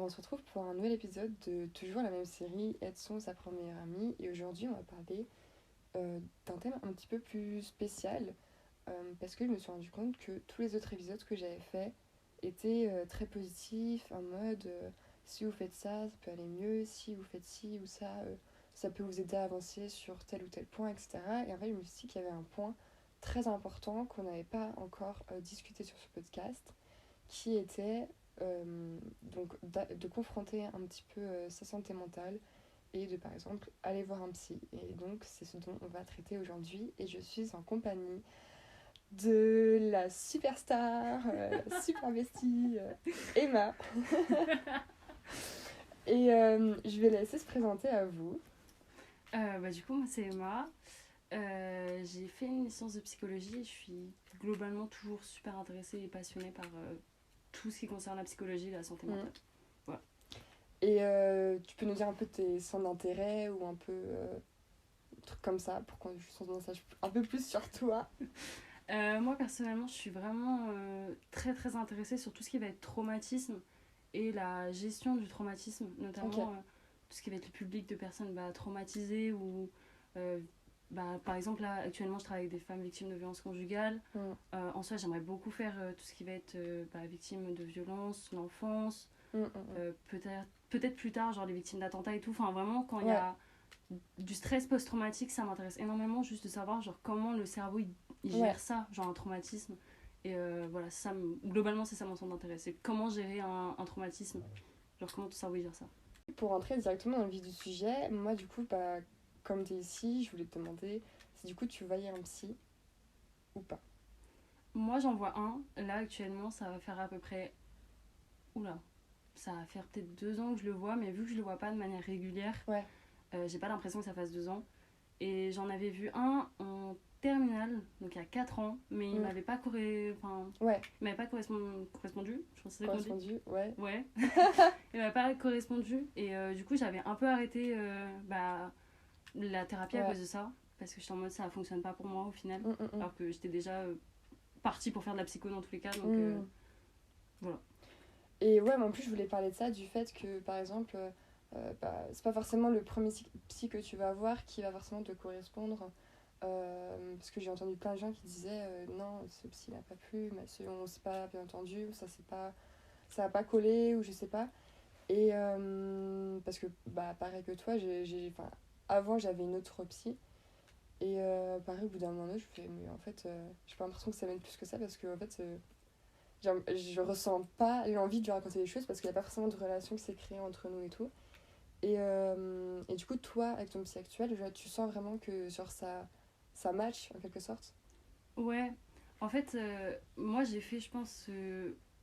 on se retrouve pour un nouvel épisode de toujours la même série, Edson, sa première amie. Et aujourd'hui, on va parler d'un thème un petit peu plus spécial parce que je me suis rendu compte que tous les autres épisodes que j'avais faits étaient très positifs, en mode si vous faites ça, ça peut aller mieux, si vous faites ci ou ça, ça peut vous aider à avancer sur tel ou tel point, etc. Et en fait, je me suis dit qu'il y avait un point très important qu'on n'avait pas encore discuté sur ce podcast, qui était donc de confronter un petit peu sa santé mentale et de par exemple aller voir un psy. Et donc c'est ce dont on va traiter aujourd'hui et je suis en compagnie de la superstar, la super bestie Emma. Et je vais la laisser se présenter à vous. Du coup, moi, c'est Emma. J'ai fait une licence de psychologie et je suis globalement toujours super intéressée et passionnée par tout ce qui concerne la psychologie et la santé mentale. Voilà. Et tu peux nous dire un peu tes centres d'intérêt ou un peu trucs comme ça pour qu'on en sache un peu plus sur toi. Moi, personnellement, je suis vraiment très très intéressée sur tout ce qui va être traumatisme et la gestion du traumatisme, notamment Okay. Tout ce qui va être le public de personnes traumatisées ou par exemple là actuellement je travaille avec des femmes victimes de violences conjugales. En soi j'aimerais beaucoup faire tout ce qui va être victime de violences, l'enfance, peut-être plus tard genre les victimes d'attentats et tout, enfin vraiment quand il y a du stress post-traumatique ça m'intéresse énormément, juste de savoir genre comment le cerveau il gère ça, genre un traumatisme. Et voilà, globalement c'est ça mon centre d'intérêt, c'est comment gérer un traumatisme, genre comment ton cerveau il gère ça. Pour rentrer directement dans le vif du sujet, moi du coup, comme tu es ici, je voulais te demander si du coup tu voyais un psy ou pas. Moi j'en vois un, là actuellement ça va faire à peu près... Oula, ça va faire peut-être 2 ans que je le vois, mais vu que je le vois pas de manière régulière, j'ai pas l'impression que ça fasse 2 ans. Et j'en avais vu un en terminale, donc il y a 4 ans, mais il m'avait pas correspondu, je pense que c'est ça qu'on dit. Correspondu, ouais. Ouais. Il m'avait pas correspondu et du coup j'avais un peu arrêté la thérapie à cause de ça, parce que j'étais en mode ça fonctionne pas pour moi au final, alors que j'étais déjà partie pour faire de la psycho dans tous les cas, donc voilà. Et ouais, mais en plus je voulais parler de ça, du fait que par exemple, c'est pas forcément le premier psy que tu vas avoir qui va forcément te correspondre. Parce que j'ai entendu plein de gens qui disaient non, ce psy n'a pas plu, mais on s'est pas bien entendu, ou ça a pas collé, ou je sais pas. Et parce que pareil que toi, avant j'avais une autre psy. Et pareil, au bout d'un moment, je fais, mais en fait, j'ai pas l'impression que ça m'aide plus que ça parce que en fait, je ressens pas l'envie de lui raconter des choses parce qu'il n'y a pas forcément de relation qui s'est créée entre nous et tout. Et du coup, toi, avec ton psy actuel, tu sens vraiment que genre, ça match en quelque sorte. Ouais, en fait, moi j'ai fait, je pense,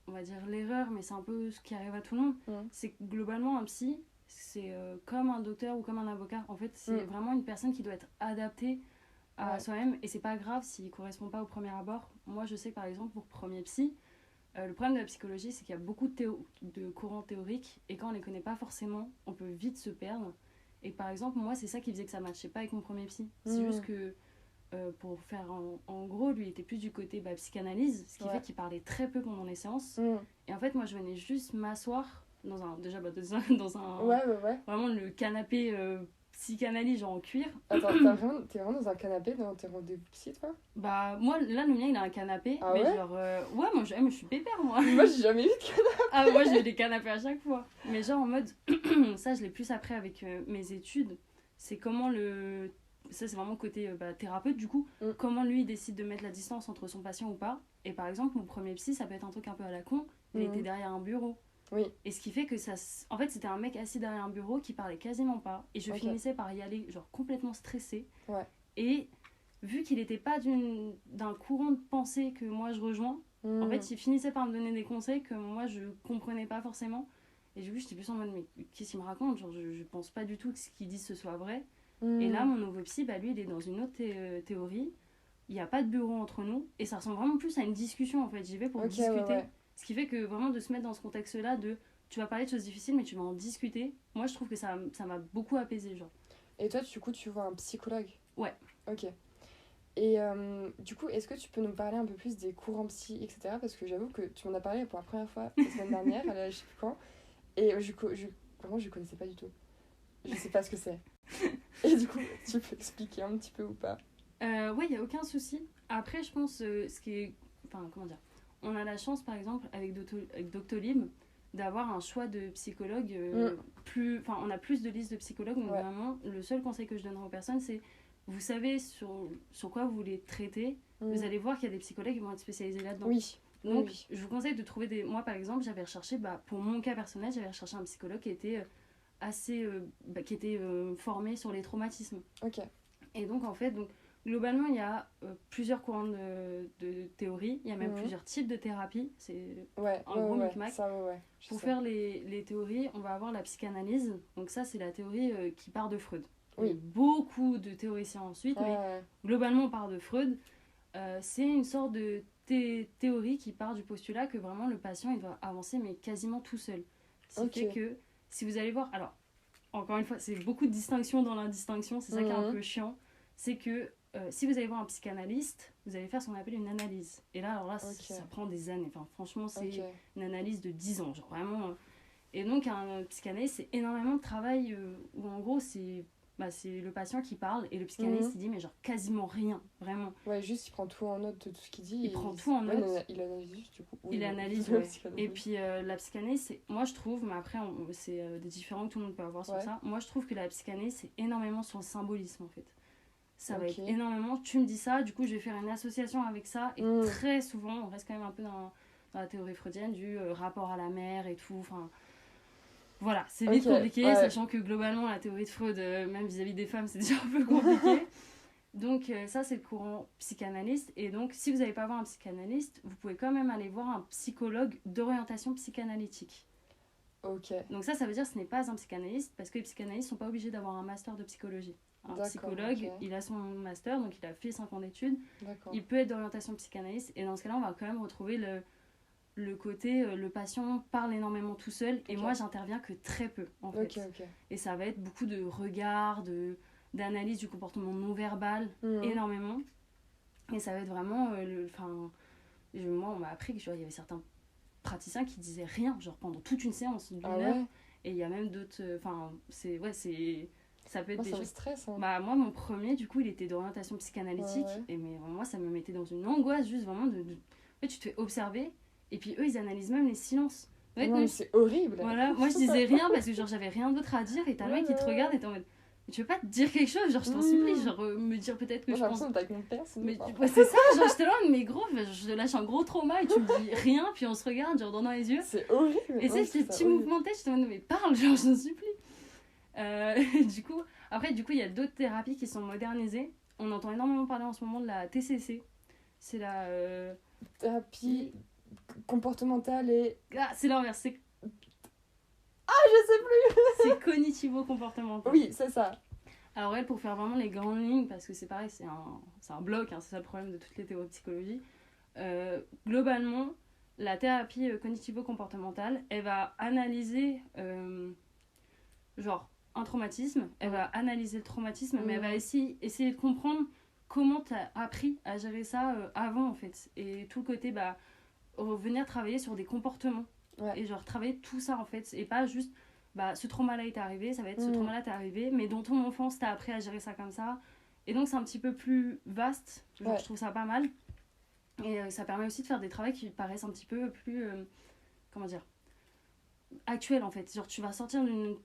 on va dire l'erreur, mais c'est un peu ce qui arrive à tout le monde. C'est que globalement, un psy, c'est comme un docteur ou comme un avocat. En fait, c'est vraiment une personne qui doit être adaptée à soi-même et c'est pas grave s'il correspond pas au premier abord. Moi, je sais que par exemple, pour premier psy, le problème de la psychologie, c'est qu'il y a beaucoup de courants théoriques et quand on les connaît pas forcément, on peut vite se perdre. Et par exemple, moi, c'est ça qui faisait que ça matchait pas avec mon premier psy. C'est juste que pour faire en gros, lui était plus du côté psychanalyse, ce qui fait qu'il parlait très peu pendant les séances. Et en fait, moi, je venais juste m'asseoir dans un vraiment le canapé psychanalyse genre en cuir. Attends, t'es vraiment dans un canapé dans tes rendez-vous psy, toi? Moi, là, le mien, il a un canapé, mais genre... ouais, moi, je suis pépère, moi. Moi, j'ai jamais vu de canapé. Ah, moi, j'ai eu des canapés à chaque fois. Mais genre en mode... ça, je l'ai plus après avec mes études. C'est comment le... Ça, c'est vraiment côté thérapeute, du coup. Comment lui, il décide de mettre la distance entre son patient ou pas. Et par exemple, mon premier psy, ça peut être un truc un peu à la con. Il était derrière un bureau. Oui. Et ce qui fait que ça... En fait, c'était un mec assis derrière un bureau qui parlait quasiment pas. Et je finissais par y aller, genre, complètement stressée. Et vu qu'il était pas d'un courant de pensée que moi, je rejoins, en fait, il finissait par me donner des conseils que moi, je comprenais pas forcément. Et du coup, j'étais plus en mode, mais qu'est-ce qu'il me raconte? Genre, je pense pas du tout que ce qu'il dit ce soit vrai. Et là, mon nouveau psy, lui, il est dans une autre théorie. Il n'y a pas de bureau entre nous. Et ça ressemble vraiment plus à une discussion, en fait. J'y vais pour discuter. Ce qui fait que vraiment, de se mettre dans ce contexte-là, tu vas parler de choses difficiles, mais tu vas en discuter. Moi, je trouve que ça m'a beaucoup apaisé, genre. Et toi, du coup, tu vois un psychologue? Ouais. Ok. Et du coup, est-ce que tu peux nous parler un peu plus des courants psy, etc. Parce que j'avoue que tu m'en as parlé pour la première fois la semaine dernière, je sais plus quand. Et vraiment, je connaissais pas du tout. Je sais pas ce que c'est. Et du coup, tu peux expliquer un petit peu ou pas? Ouais, il n'y a aucun souci. Après, je pense, ce qui est... Enfin, comment dire? On a la chance, par exemple, avec Doctolib, d'avoir un choix de psychologues plus... Enfin, on a plus de listes de psychologues, donc vraiment, le seul conseil que je donnerai aux personnes, c'est vous savez sur quoi vous voulez traiter, vous allez voir qu'il y a des psychologues qui vont être spécialisés là-dedans. Oui. Donc, je vous conseille de trouver des... Moi, par exemple, j'avais recherché, pour mon cas personnel, j'avais recherché un psychologue qui était formé sur les traumatismes. Ok. Et donc, en fait, globalement, il y a plusieurs courants de théorie. Il y a même plusieurs types de thérapie. C'est un gros micmac. Pour faire les théories, on va avoir la psychanalyse. Donc ça, c'est la théorie qui part de Freud. Il y a beaucoup de théoriciens ensuite, mais globalement, on part de Freud. C'est une sorte de théorie qui part du postulat que vraiment le patient il doit avancer, mais quasiment tout seul. Ce qui fait que, si vous allez voir... Alors, encore une fois, c'est beaucoup de distinctions dans l'indistinction. C'est ça qui est un peu chiant. C'est que si vous allez voir un psychanalyste, vous allez faire ce qu'on appelle une analyse. Et là, alors là, ça prend des années. Enfin, franchement, c'est une analyse de 10 ans. Genre vraiment. Et donc, un psychanalyste, c'est énormément de travail où, en gros, c'est le patient qui parle et le psychanalyste, il dit, mais genre quasiment rien. Vraiment. Ouais, juste, il prend tout en note de tout ce qu'il dit. Il prend tout en note. Il analyse juste, du coup. Il analyse, ouais. Et puis, la psychanalyse, moi, je trouve, mais après, c'est des différents que tout le monde peut avoir sur ça. Moi, je trouve que la psychanalyse, c'est énormément sur le symbolisme, en fait. Ça va être énormément, tu me dis ça, du coup je vais faire une association avec ça. Et très souvent, on reste quand même un peu dans la théorie freudienne du rapport à la mère et tout. Enfin, voilà, c'est vite compliqué, sachant que globalement la théorie de Freud, même vis-à-vis des femmes, c'est déjà un peu compliqué. Donc ça, c'est le courant psychanalyste. Et donc, si vous n'allez pas voir un psychanalyste, vous pouvez quand même aller voir un psychologue d'orientation psychanalytique. Donc ça veut dire que ce n'est pas un psychanalyste, parce que les psychanalystes ne sont pas obligés d'avoir un master de psychologie. Un psychologue, il a son master, donc il a fait 5 ans d'études. Il peut être d'orientation psychanalyste. Et dans ce cas-là, on va quand même retrouver le côté, le patient parle énormément tout seul. Et moi, j'interviens que très peu, en fait. Et ça va être beaucoup de regards, d'analyse du comportement non verbal, énormément. Et ça va être vraiment... moi, on m'a appris qu'il y avait certains praticiens qui disaient rien, genre pendant toute une séance d'une heure. Et il y a même d'autres... ça peut être ça me stresse, hein. Moi, mon premier, du coup, il était d'orientation psychanalytique. Et mais moi, ça me mettait dans une angoisse, juste vraiment En fait, tu te fais observer, et puis eux, ils analysent même les silences. Ouais, non, mais c'est horrible. Voilà, moi, je disais rien, parce que genre, j'avais rien d'autre à dire, et t'as le mec qui te regarde, et t'es en mode... Mais tu veux pas te dire quelque chose, genre je t'en supplie, genre me dire peut-être que moi, j'ai l'impression que t'as mon père, mais c'est ça, genre j'étais là, mais gros, je te lâche un gros trauma et tu me dis rien, puis on se regarde genre dans les yeux. C'est horrible. Et c'est ces petits mouvements de tête, je te demande mais parle, genre je t'en supplie. Du coup, il y a d'autres thérapies qui sont modernisées. On entend énormément parler en ce moment de la TCC. C'est la thérapie comportementale et... Ah, c'est l'inverse, c'est... Ah, je sais plus. C'est cognitivo-comportemental. Oui, c'est ça. Alors elle, pour faire vraiment les grandes lignes, parce que c'est pareil, c'est un bloc, hein, c'est ça le problème de toutes les théories de psychologie. Globalement, la thérapie cognitivo-comportementale, elle va analyser genre un traumatisme, elle va analyser le traumatisme, mais elle va essayer de comprendre comment tu as appris à gérer ça avant, en fait. Et tout le côté, revenir travailler sur des comportements. Et genre travailler tout ça, en fait. Et pas juste, ce trauma-là est arrivé, ça va être ce trauma-là t'est arrivé, mais dans ton enfance, t'as appris à gérer ça comme ça. Et donc, c'est un petit peu plus vaste. Genre, je trouve ça pas mal. Et ça permet aussi de faire des travaux qui paraissent un petit peu plus, actuels, en fait. Genre, tu vas sortir d'une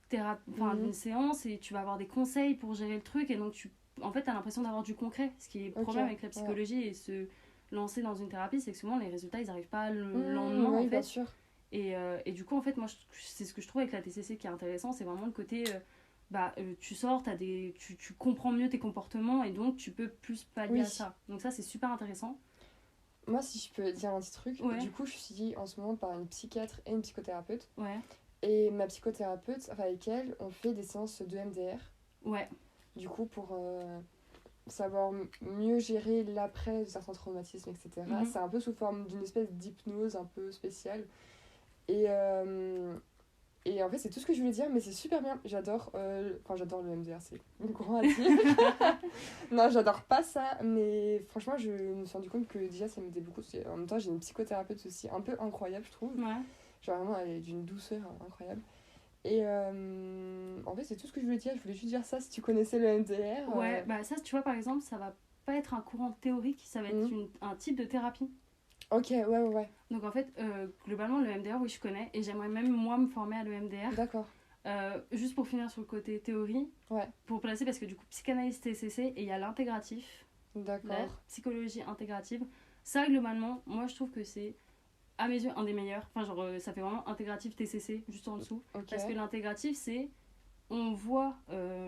d'une séance et tu vas avoir des conseils pour gérer le truc. Et donc, en fait, t'as l'impression d'avoir du concret. Ce qui est le problème avec la psychologie et se lancer dans une thérapie, c'est que souvent, les résultats, ils n'arrivent pas le lendemain, en fait. Bien sûr. Et du coup, en fait, moi, c'est ce que je trouve avec la TCC qui est intéressant, c'est vraiment le côté... tu sors, tu comprends mieux tes comportements et donc tu peux plus pallier à ça. Donc ça, c'est super intéressant. Moi, si je peux dire un petit truc, du coup, je suis suivie en ce moment par une psychiatre et une psychothérapeute. Et ma psychothérapeute, avec elle, on fait des séances de MDR. Du coup, pour savoir mieux gérer l'après de certains traumatismes, etc. C'est un peu sous forme d'une espèce d'hypnose un peu spéciale. Et en fait, c'est tout ce que je voulais dire, mais c'est super bien. J'adore le MDR, c'est grand à dire. Non, j'adore pas ça, mais franchement, je me suis rendu compte que déjà, ça m'aidait beaucoup. En même temps, j'ai une psychothérapeute aussi un peu incroyable, je trouve. Genre vraiment, elle est d'une douceur incroyable. Et en fait, c'est tout ce que je voulais dire. Je voulais juste dire ça si tu connaissais le MDR. Ouais, bah ça, tu vois, par exemple, ça va pas être un courant théorique, ça va être un type de thérapie. Ok, ouais. Donc en fait, globalement, le MDR, oui, je connais. Et j'aimerais même, moi, me former à l'EMDR. D'accord. Juste pour finir sur le côté théorie, pour placer, parce que du coup, psychanalyse TCC, et il y a l'intégratif. D'accord. La psychologie intégrative. Ça, globalement, moi, je trouve que c'est, à mes yeux, un des meilleurs. Enfin, genre, ça fait vraiment intégratif TCC, juste en dessous. Okay. Parce que l'intégratif, c'est, on voit,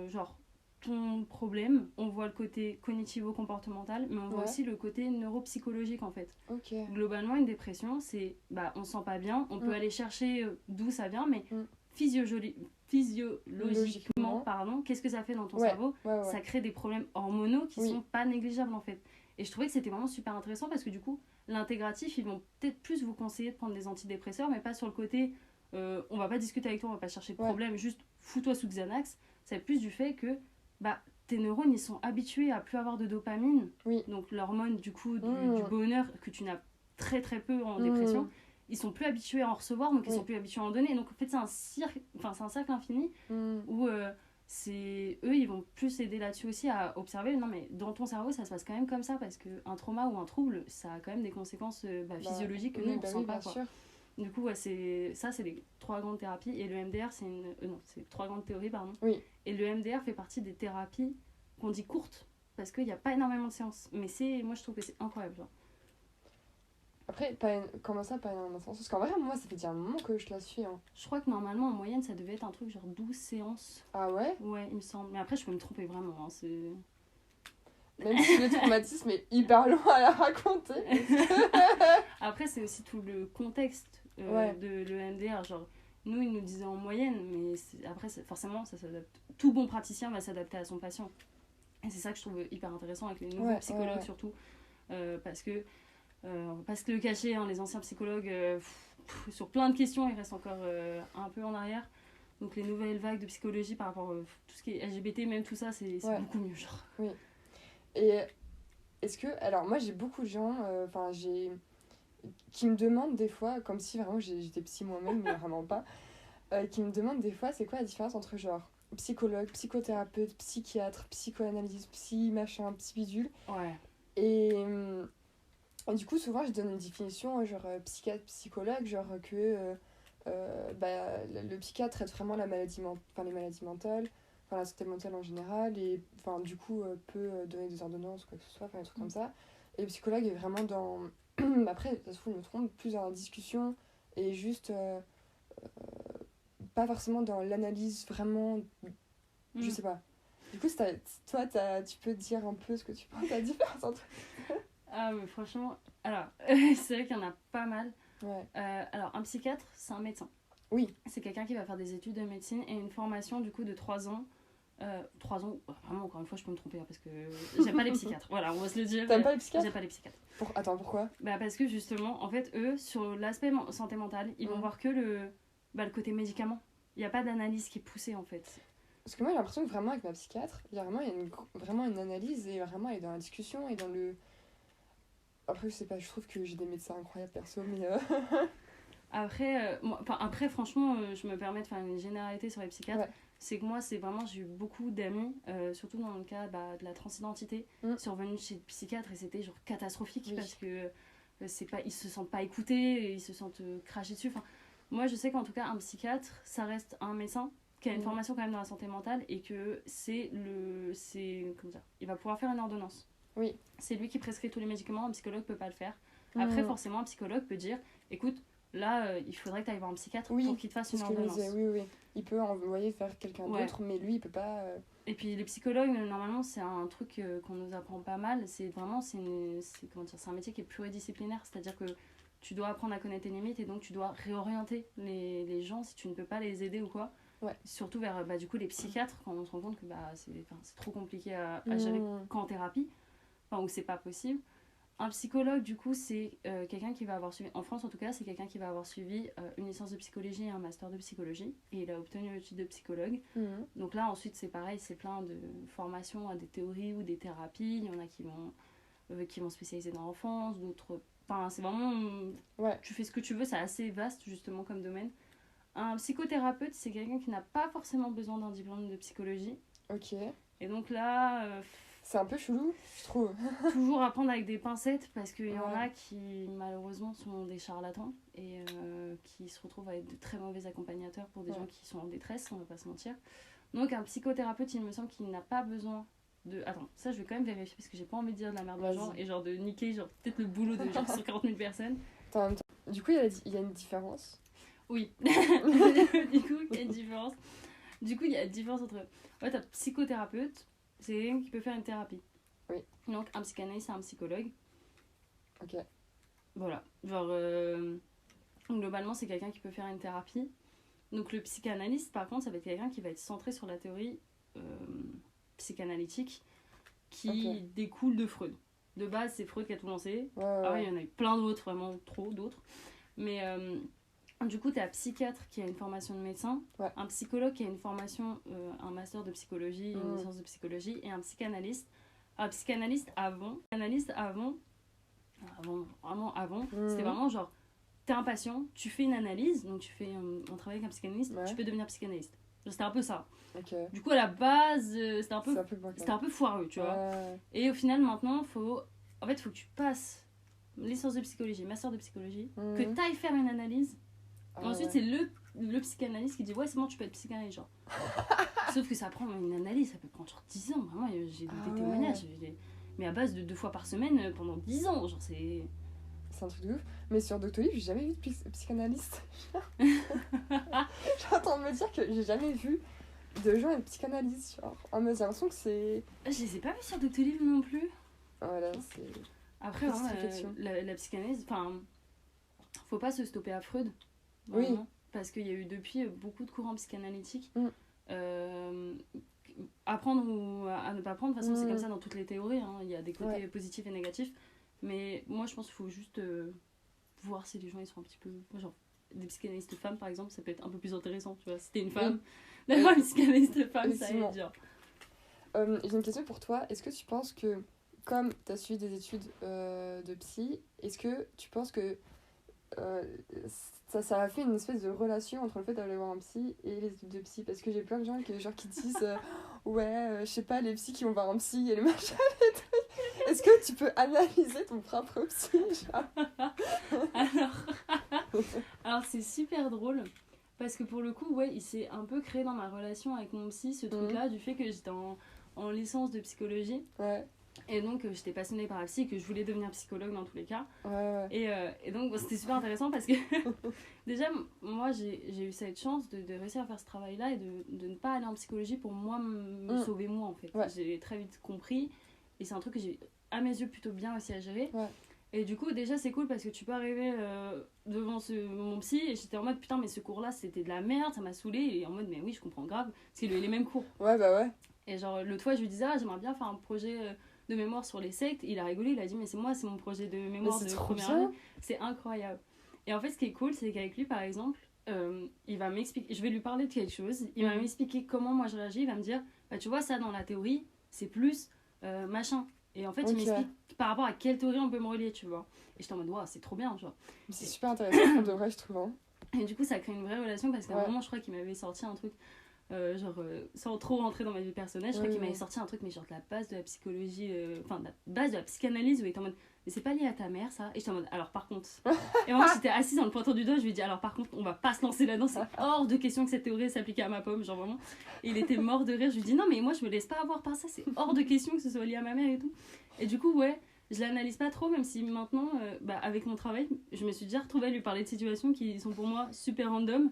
genre, ton problème, on voit le côté cognitivo-comportemental, mais on voit aussi le côté neuropsychologique, en fait. Okay. Globalement, une dépression, c'est, bah, on se sent pas bien, on peut aller chercher d'où ça vient, mais physiologiquement, pardon, qu'est-ce que ça fait dans ton cerveau? Ça crée des problèmes hormonaux qui sont pas négligeables, en fait. Et je trouvais que c'était vraiment super intéressant parce que du coup, l'intégratif, ils vont peut-être plus vous conseiller de prendre des antidépresseurs, mais pas sur le côté on va pas discuter avec toi, on va pas chercher de problème, juste fous-toi sous Xanax. C'est plus du fait que bah, tes neurones, ils sont habitués à plus avoir de dopamine, donc l'hormone du coup du bonheur que tu n'as très très peu en dépression. Ils sont plus habitués à en recevoir, donc ils sont plus habitués à en donner. Donc en fait, c'est un cercle infini où c'est eux, ils vont plus aider là-dessus aussi à observer. Non, mais dans ton cerveau, ça se passe quand même comme ça parce qu'un trauma ou un trouble, ça a quand même des conséquences physiologiques que nous, on ne ressent pas. Quoi. Du coup, c'est les 3 grandes thérapies. Et le MDR, c'est 3 grandes théories, pardon. Et le MDR fait partie des thérapies qu'on dit courtes parce qu'il n'y a pas énormément de séances. Mais moi, je trouve que c'est incroyable. Genre. Après, comment ça, pas énormément de séances? Parce qu'en vrai, moi, ça fait déjà un moment que je la suis. Hein. Je crois que normalement, en moyenne, ça devait être un truc genre 12 séances. Ah ouais? Ouais, il me semble. Mais après, je peux me tromper vraiment. Hein, même si le traumatisme est hyper long à la raconter. Après, c'est aussi tout le contexte de l'EMDR. Genre, nous, ils nous disaient en moyenne, mais après, forcément, ça s'adapte. Tout bon praticien va s'adapter à son patient. Et c'est ça que je trouve hyper intéressant avec les nouveaux psychologues, surtout. Parce que, on va pas se le cacher, hein, les anciens psychologues, sur plein de questions, ils restent encore un peu en arrière. Donc, les nouvelles vagues de psychologie par rapport à tout ce qui est LGBT, même tout ça, c'est beaucoup mieux. Genre. Oui. Et est-ce que... Alors, moi, j'ai beaucoup de gens... qui me demandent des fois, comme si vraiment j'étais psy moi-même, mais vraiment pas, qui me demandent des fois c'est quoi la différence entre genre psychologue, psychothérapeute, psychiatre, psychoanalyste, psy machin, psy bidule. Ouais. Et du coup, souvent, je donne une définition genre psychiatre, psychologue, genre que le psychiatre traite vraiment les maladies mentales, la santé mentale en général, et du coup peut donner des ordonnances, quoi que ce soit, des trucs comme ça. Et le psychologue est vraiment dans... Après, ça se trouve, je me trompe, plus dans la discussion et juste pas forcément dans l'analyse vraiment. Je sais pas. Du coup, toi, tu peux dire un peu ce que tu penses, la différence entre. Ah, mais franchement, alors, c'est vrai qu'il y en a pas mal. Ouais. Alors, un psychiatre, c'est un médecin. Oui. C'est quelqu'un qui va faire des études de médecine et une formation du coup de 3 ans. 3 ans, vraiment, encore une fois, je peux me tromper parce que j'aime pas les psychiatres. Voilà, on va se le dire. T'aimes pas les psychiatres? J'aime pas les psychiatres. Attends, pourquoi? Parce que justement, en fait, eux, sur l'aspect santé mentale, ils vont voir que le côté médicament. Il n'y a pas d'analyse qui est poussée en fait. Parce que moi, j'ai l'impression que vraiment, avec ma psychiatre, il y a vraiment une analyse et vraiment, elle est dans la discussion et dans le. Après, je sais pas, je trouve que j'ai des médecins incroyables perso, mais. Après, franchement, je me permets de faire une généralité sur les psychiatres. C'est que moi, j'ai eu beaucoup d'amis, surtout dans le cas de la transidentité, survenus chez le psychiatre et c'était genre catastrophique parce que ils se sentent pas écoutés, ils se sentent crachés dessus. Enfin, moi, je sais qu'en tout cas, un psychiatre, ça reste un médecin qui a une formation quand même dans la santé mentale et que il va pouvoir faire une ordonnance. Oui. C'est lui qui prescrit tous les médicaments, un psychologue peut pas le faire. Après, forcément, un psychologue peut dire, écoute, là, il faudrait que tu ailles voir un psychiatre pour qu'il te fasse une ordonnance. Oui. Il peut envoyer faire quelqu'un d'autre, mais lui, il peut pas... Et puis, les psychologues, normalement, c'est un truc qu'on nous apprend pas mal. C'est vraiment, c'est un métier qui est pluridisciplinaire. C'est-à-dire que tu dois apprendre à connaître tes limites et donc tu dois réorienter les gens si tu ne peux pas les aider ou quoi. Ouais. Surtout vers, du coup, les psychiatres, quand on se rend compte que c'est trop compliqué à gérer qu'en thérapie, ou c'est pas possible. Un psychologue, du coup, c'est quelqu'un qui va avoir suivi, en France en tout cas, c'est quelqu'un qui va avoir suivi une licence de psychologie et un master de psychologie. Et il a obtenu le titre de psychologue. Donc là, ensuite, c'est pareil, c'est plein de formations à des théories ou des thérapies. Il y en a qui vont spécialiser dans l'enfance, d'autres... Enfin, c'est vraiment... Tu fais ce que tu veux, c'est assez vaste, justement, comme domaine. Un psychothérapeute, c'est quelqu'un qui n'a pas forcément besoin d'un diplôme de psychologie. Ok. Et donc là, c'est un peu chelou, je trouve. toujours à prendre avec des pincettes parce qu'il y en Ouais. a qui malheureusement sont des charlatans et qui se retrouvent à être de très mauvais accompagnateurs pour des gens qui sont en détresse, on va pas se mentir. Donc un psychothérapeute, il me semble qu'il n'a pas besoin de... Attends, ça je vais quand même vérifier parce que j'ai pas envie de dire de la merde aux gens et genre de niquer genre peut-être le boulot de genre 140 000 personnes. Attends, en même temps, du coup, il y a une différence. Oui. Du coup, il y a une différence. Du coup, il y a une différence entre... En fait, un psychothérapeute, c'est quelqu'un qui peut faire une thérapie. Oui. Donc, un psychanalyste, c'est un psychologue. Ok. Voilà. Genre, globalement, c'est quelqu'un qui peut faire une thérapie. Donc, le psychanalyste, par contre, ça va être quelqu'un qui va être centré sur la théorie psychanalytique qui découle de Freud. De base, c'est Freud qui a tout lancé. Ah ouais, il y en a eu plein d'autres, vraiment trop d'autres. Mais... du coup, tu as un psychiatre qui a une formation de médecin, un psychologue qui a une formation, un master de psychologie, une licence de psychologie, et un psychanalyste. Un psychanalyste avant, c'était vraiment genre, t'es un patient, tu fais une analyse, donc tu fais un travail avec un psychanalyste, tu peux devenir psychanalyste. C'était un peu ça. Okay. Du coup, à la base, c'était un peu foireux, tu vois. Et au final, maintenant, faut que tu passes licence de psychologie, master de psychologie, que t'ailles faire une analyse. Ensuite, c'est le psychanalyste qui dit ouais, c'est bon, tu peux être psychanalyste. Genre. Sauf que ça prend une analyse, ça peut prendre genre 10 ans. Vraiment, j'ai des témoignages. Mais à base de 2 fois par semaine pendant 10 ans. Genre, c'est un truc de ouf. Mais sur Doctolib, j'ai jamais vu de psychanalyste. J'entends me dire que j'ai jamais vu de gens être psychanalyste. Genre, en me disant l'impression que c'est. Je les ai pas vus sur Doctolib non plus. Voilà, c'est. Après, la psychanalyse, enfin, faut pas se stopper à Freud. Vraiment, oui. Parce qu'il y a eu depuis beaucoup de courants psychanalytiques. Apprendre ou à ne pas apprendre, de toute façon, c'est comme ça dans toutes les théories. Hein. Il y a des côtés positifs et négatifs. Mais moi, je pense qu'il faut juste voir si les gens ils sont un petit peu. Genre, des psychanalystes femmes, par exemple, ça peut être un peu plus intéressant. Tu vois, si t'es une femme, d'avoir une psychanalyste femme, ça aide. Genre. J'ai une question pour toi. Est-ce que tu penses que, comme tu as suivi des études de psy, est-ce que tu penses que ça a fait une espèce de relation entre le fait d'aller voir un psy et les études de psy? Parce que j'ai plein de gens qui disent je sais pas, les psys qui vont voir un psy et les machins et tout. Est-ce que tu peux analyser ton propre psy, genre? Alors c'est super drôle parce que pour le coup il s'est un peu créé dans ma relation avec mon psy ce truc là du fait que j'étais en licence de psychologie. Et donc j'étais passionnée par la psy et que je voulais devenir psychologue dans tous les cas. Et donc c'était super intéressant parce que déjà moi j'ai eu cette chance de réussir à faire ce travail là et de ne pas aller en psychologie pour moi me sauver moi en fait. J'ai très vite compris et c'est un truc que j'ai à mes yeux plutôt bien réussi à gérer. Et du coup déjà c'est cool parce que tu peux arriver devant mon psy et j'étais en mode putain mais ce cours là c'était de la merde, ça m'a saoulée, et en mode mais oui je comprends grave parce qu'il a les mêmes cours. Et genre l'autre fois je lui disais j'aimerais bien faire un projet de mémoire sur les sectes. Il a rigolé, il a dit mais c'est mon projet de mémoire de première année. C'est incroyable. Et en fait ce qui est cool c'est qu'avec lui par exemple il va m'expliquer, je vais lui parler de quelque chose, il va m'expliquer comment moi je réagis, il va me dire bah tu vois ça dans la théorie c'est plus machin, et en fait il m'explique par rapport à quelle théorie on peut me relier, tu vois, et j'étais en mode waouh c'est trop bien, genre. C'est super intéressant pour de vrai je trouve, hein. Et du coup ça crée une vraie relation parce qu'à un moment je crois qu'il m'avait sorti un truc sans trop rentrer dans ma vie personnelle, je crois qu'il m'avait sorti un truc mais genre de la base de la psychologie, enfin de la base de la psychanalyse où il était en mode mais c'est pas lié à ta mère ça, et j'étais en mode alors par contre et moi j'étais assise en le pointant du doigt, je lui ai dit alors par contre on va pas se lancer là-dedans, c'est hors de question que cette théorie s'appliquait à ma pomme, genre vraiment. Et il était mort de rire, je lui ai dit non mais moi je me laisse pas avoir par ça, c'est hors de question que ce soit lié à ma mère et tout. Et du coup je l'analyse pas trop, même si maintenant avec mon travail je me suis déjà retrouvée à lui parler de situations qui sont pour moi super random,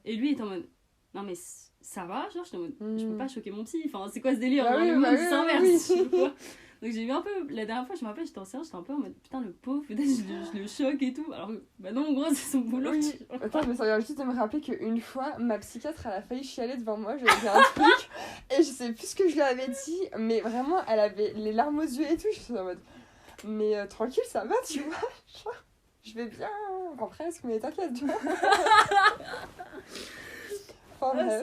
et lui il est en mode non mais ça va, genre je peux pas choquer mon psy, enfin c'est quoi ce délire, le monde s'inverse, tu vois. Donc j'ai eu un peu, la dernière fois je me rappelle j'étais en séance, j'étais un peu en mode putain le pauvre, peut-être je le choque et tout, alors bah non en gros c'est son boulot. Attends mais ça vient juste de me rappeler qu'une fois ma psychiatre elle a failli chialer devant moi, j'avais dit un truc et je sais plus ce que je lui avais dit, mais vraiment elle avait les larmes aux yeux et tout, je suis en mode mais tranquille ça va tu vois, genre, je vais bien, enfin presque, mais t'inquiète tu vois.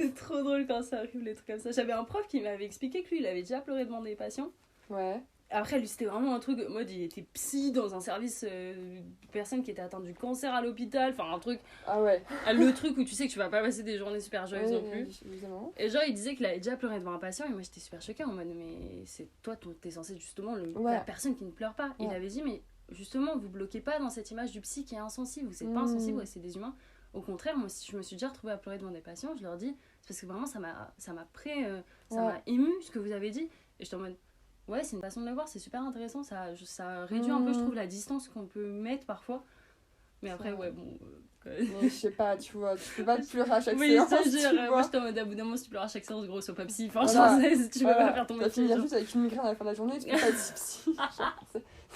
C'est trop drôle quand ça arrive les trucs comme ça. J'avais un prof qui m'avait expliqué que lui il avait déjà pleuré devant des patients. Après, lui, c'était vraiment un truc, en mode, il était psy dans un service de personnes qui étaient atteintes du cancer à l'hôpital, enfin un truc. Ah ouais. Le truc où tu sais que tu vas pas passer des journées super joyeuses non plus. Évidemment. Et genre, il disait qu'il avait déjà pleuré devant un patient, et moi j'étais super choquée en mode, mais c'est toi, t'es censé justement la personne qui ne pleure pas. Il avait dit, mais justement, vous bloquez pas dans cette image du psy qui est insensible, vous êtes pas insensible, ouais, c'est des humains. Au contraire, moi, si je me suis déjà retrouvée à pleurer devant des patients, je leur dis, c'est parce que vraiment ça m'a ému ce que vous avez dit. Et j'étais en mode, ouais, c'est une façon de le voir, c'est super intéressant, ça réduit un peu, je trouve, la distance qu'on peut mettre parfois. Mais après, ouais, bon. Mais je sais pas, tu vois, tu peux pas te pleurer à chaque séance. Oui, moi j'étais en mode, à bout d'un moment, si tu pleures à chaque séance, gros, sois pas psy. Franchement, tu peux pas faire ton métier. Tu vas finir juste avec une migraine à la fin de la journée, tu peux pas être psy.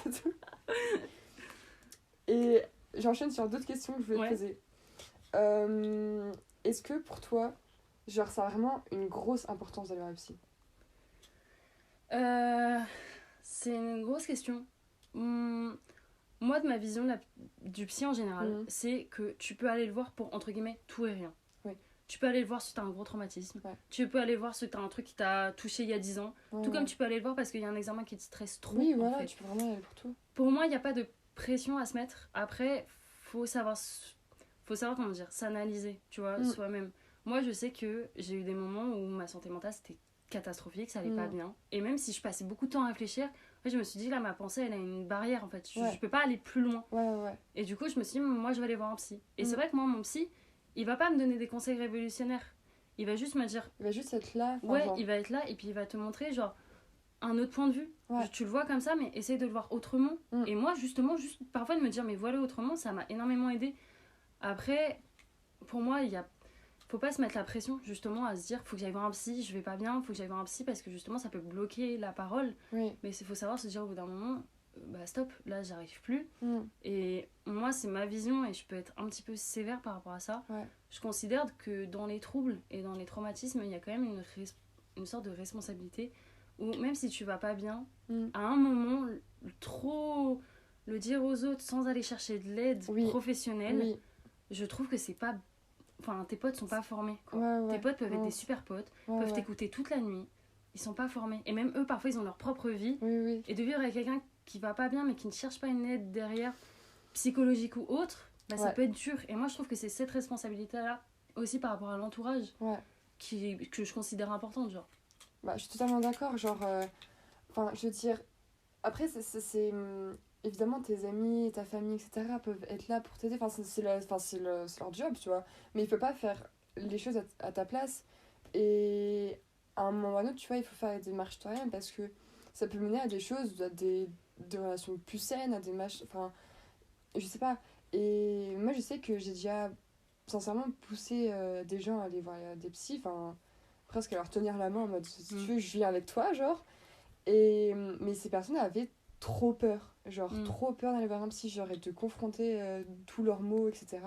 C'est tout. Et j'enchaîne sur d'autres questions que je voulais te poser. Est-ce que pour toi, genre, ça a vraiment une grosse importance d'aller voir un psy? C'est une grosse question. Moi, de ma vision du psy en général, c'est que tu peux aller le voir pour, entre guillemets, tout et rien. Oui. Tu peux aller le voir si t'as un gros traumatisme. Ouais. Tu peux aller le voir si t'as un truc qui t'a touché il y a 10 ans. Tout comme tu peux aller le voir parce qu'il y a un examen qui te stresse trop. Oui, voilà, tu peux vraiment aller pour tout. Pour moi, il n'y a pas de pression à se mettre. Après, faut savoir comment dire, s'analyser, tu vois, soi-même. Moi, je sais que j'ai eu des moments où ma santé mentale, c'était catastrophique, ça allait pas bien. Et même si je passais beaucoup de temps à réfléchir, je me suis dit, là, ma pensée, elle a une barrière, en fait. Je peux pas aller plus loin. Et du coup, je me suis dit, moi, je vais aller voir un psy. Et c'est vrai que moi, mon psy, il va pas me donner des conseils révolutionnaires. Il va juste me dire... Il va juste être là. Il va être là et puis il va te montrer, genre, un autre point de vue. Tu le vois comme ça, mais essaye de le voir autrement. Et moi, justement, juste parfois de me dire, mais voilà autrement, ça m'a énormément aidé. Après, pour moi, faut pas se mettre la pression, justement, à se dire, faut que j'aille voir un psy, je vais pas bien, faut que j'aille voir un psy, parce que justement, ça peut bloquer la parole. Mais il faut savoir se dire au bout d'un moment, bah stop, là, j'arrive plus. Et moi, c'est ma vision, et je peux être un petit peu sévère par rapport à ça. Je considère que dans les troubles et dans les traumatismes, il y a quand même une sorte de responsabilité, où même si tu vas pas bien, à un moment, trop le dire aux autres sans aller chercher de l'aide professionnelle, je trouve que c'est pas... Enfin, tes potes sont pas formés, quoi. Tes potes peuvent être des super potes, peuvent t'écouter toute la nuit, ils sont pas formés. Et même eux, parfois, ils ont leur propre vie. Et de vivre avec quelqu'un qui va pas bien, mais qui ne cherche pas une aide derrière, psychologique ou autre, bah, ça peut être dur. Et moi, je trouve que c'est cette responsabilité-là, aussi par rapport à l'entourage, que je considère importante, genre. Bah, je suis totalement d'accord, genre... Enfin, je veux dire... Après, c'est évidemment, tes amis, ta famille, etc. peuvent être là pour t'aider. Enfin, c'est leur job, tu vois. Mais il faut pas faire les choses à ta place. Et à un moment ou à un autre, tu vois, il faut faire des démarches toi-même parce que ça peut mener à des choses, à des relations plus saines, à des enfin, je sais pas. Et moi, je sais que j'ai déjà, sincèrement, poussé des gens à aller voir des psys, enfin, presque à leur tenir la main en mode, si tu veux, je viens avec toi, genre. Mais ces personnes avaient trop peur, genre trop peur d'aller voir un psy, genre, et de confronter tous leurs mots, etc.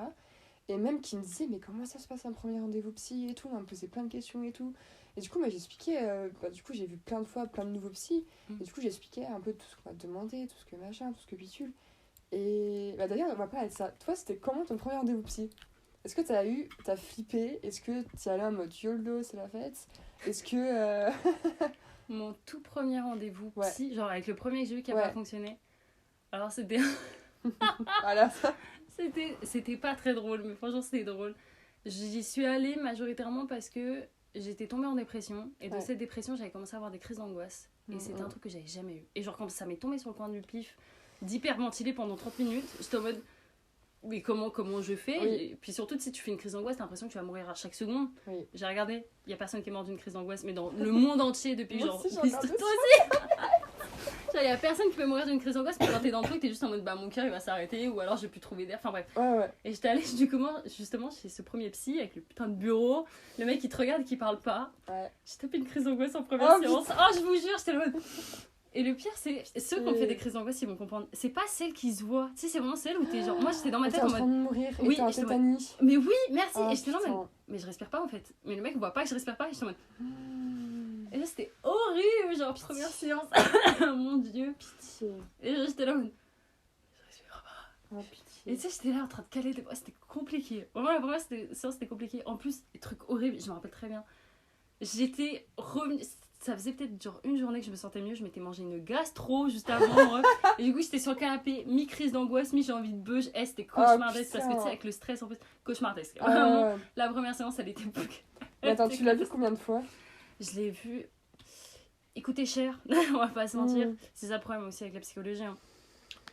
Et même qui me disaient, mais comment ça se passe un premier rendez-vous psy et tout, on me posait plein de questions et tout. Et du coup, moi j'expliquais, du coup j'ai vu plein de fois plein de nouveaux psys, et du coup j'expliquais un peu tout ce qu'on m'a demandé, tout ce que machin, tout ce que bitule. Et bah, d'ailleurs, on va parler de ça. Toi, c'était comment ton premier rendez-vous psy? Est-ce que t'as flippé? Est-ce que t'es allé en mode YOLO, c'est la fête? Est-ce que... Mon tout premier rendez-vous psy, genre avec le premier que j'ai eu qui a pas fonctionné. Alors c'était... voilà, ça. C'était pas très drôle, mais franchement c'était drôle. J'y suis allée majoritairement parce que j'étais tombée en dépression. Et de cette dépression, j'avais commencé à avoir des crises d'angoisse. Et c'était un truc que j'avais jamais eu. Et genre quand ça m'est tombé sur le coin du pif, d'hyperventiler pendant 30 minutes, j'étais en mode... Mais comment je fais? Et puis surtout, si tu fais une crise d'angoisse, t'as l'impression que tu vas mourir à chaque seconde. J'ai regardé, il y a personne qui est mort d'une crise d'angoisse, mais dans le monde entier depuis genre... Toi aussi il y a personne qui peut mourir d'une crise d'angoisse, mais quand t'es dans le truc, t'es juste en mode bah mon cœur il va s'arrêter, ou alors j'ai pu trouver d'air, enfin bref. Et j'étais allée justement chez ce premier psy avec le putain de bureau, le mec qui te regarde et qui parle pas. J'ai tapé une crise d'angoisse en première séance. Oh, je vous jure, j'étais le mode... Et le pire, c'est ceux qui ont fait des crises d'angoisse, ils vont comprendre. C'est pas celles qui se voient. Tu sais, c'est vraiment celles où t'es genre. Moi, j'étais dans ma tête en mode. T'es en train de mourir et t'es en tétanie. Mais oui, merci. Et j'étais là en mode. Mais je respire pas en fait. Mais le mec voit pas que je respire pas. Et j'étais en mode. Et là, c'était horrible. Genre, première séance. Mon dieu. Pitié. Et j'étais là en mode. Je respire pas. Oh, pitié. Et tu sais, j'étais là en train de caler des voix. C'était compliqué. Vraiment, la première séance, c'était compliqué. En plus, des trucs horribles. Je me rappelle très bien. J'étais revenue. ça faisait peut-être genre une journée que je me sentais mieux, je m'étais mangé une gastro juste avant. Et du coup, j'étais sur le canapé, mi-crise d'angoisse, mi-j'ai envie de beuge. C'était cauchemardesque parce que tu sais, avec le stress en plus, cauchemardesque. Vraiment, la première séance, elle était Mais attends, tu l'as vu combien de fois? Je l'ai vu. Il coûtait cher, on va pas se mentir. C'est ça le problème aussi avec la psychologie. Hein.